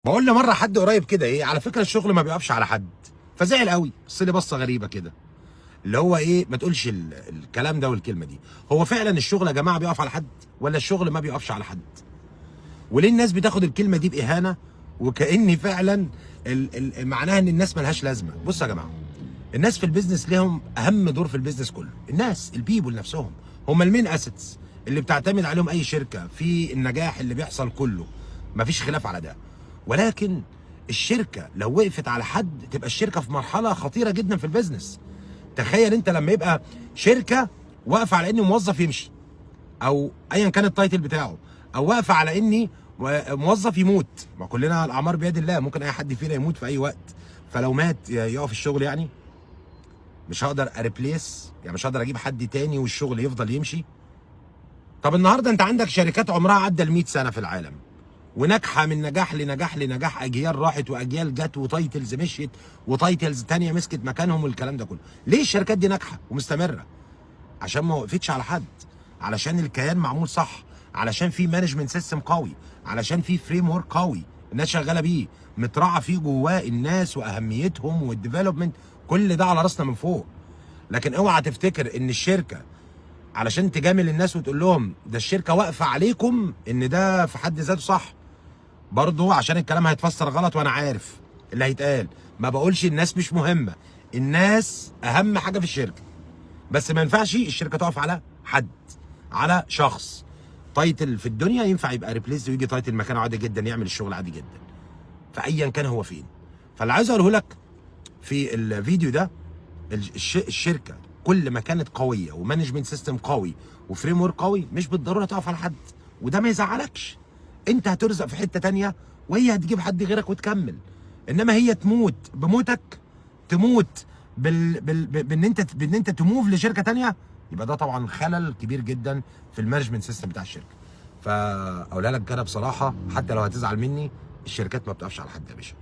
بقول لمره حد قريب كده ايه، على فكره الشغل ما بيقفش على حد. فزعل قوي، بص لي بصه غريبه كده، اللي هو ايه، ما تقولش الكلام ده والكلمه دي. هو فعلا الشغل يا جماعه بيقف على حد، ولا الشغل ما بيقفش على حد؟ وليه الناس بتاخد الكلمه دي باهانه، وكأن فعلا معناها ان الناس ملهاش لازمه؟ بصوا يا جماعه، الناس في البيزنس ليهم اهم دور في البيزنس كله. الناس البيبول نفسهم هم المين اسيتس اللي بتعتمد عليهم اي شركه في النجاح اللي بيحصل كله، مفيش خلاف على ده. ولكن الشركه لو وقفت على حد تبقى الشركه في مرحله خطيره جدا في البيزنس. تخيل انت لما يبقى شركه واقفه على ان موظف يمشي، او ايا كان التايتل بتاعه، او واقفه على اني موظف يموت. ما كلنا الاعمار بيد الله، ممكن اي حد فينا يموت في اي وقت. فلو مات يقف الشغل، يعني مش هقدر اريبليس، يعني مش هقدر اجيب حد تاني والشغل يفضل يمشي. طب النهارده انت عندك شركات عمرها عدى ال 100 سنه في العالم، وناجحه من نجاح لنجاح لنجاح، اجيال راحت واجيال جت وتايتلز مشيت وتايتلز تانيه مسكت مكانهم والكلام ده كله. ليه الشركات دي ناجحه ومستمره؟ عشان ما وقفتش على حد، علشان الكيان معمول صح، علشان في مانجمنت سيستم قوي، علشان في فريم ورك قوي الناس شغاله بيه، متراعى فيه جواه الناس واهميتهم والديفلوبمنت. كل ده على راسنا من فوق. لكن اوعى تفتكر ان الشركه علشان تجامل الناس وتقول لهم ده الشركه واقفه عليكم ان ده في حد ذاته صح. برضه عشان الكلام هيتفسر غلط، وانا عارف اللي هيتقال. ما بقولش الناس مش مهمه، الناس اهم حاجه في الشركه. بس ما ينفعش الشركه تقف على حد، على شخص. تايتل في الدنيا ينفع يبقى ريبليس ويجي تايتل مكانه عادي جدا، يعمل الشغل عادي جدا، فايا كان هو فين. فاللي عايز اقوله لك في الفيديو ده، الشركه كل ما كانت قويه ومانجمنت سيستم قوي وفريم ورك قوي، مش بالضروره تقف على حد. وده ما يزعلكش، انت هترزق في حته تانيه وهي هتجيب حد غيرك وتكمل. انما هي تموت بموتك، تموت بان انت تموف لشركه تانيه، يبقى ده طبعا خلل كبير جدا في المانجمنت سيستم بتاع الشركه. فاقولها لك كده بصراحه، حتى لو هتزعل مني، الشركات ما بتقفش على حد يا باشا.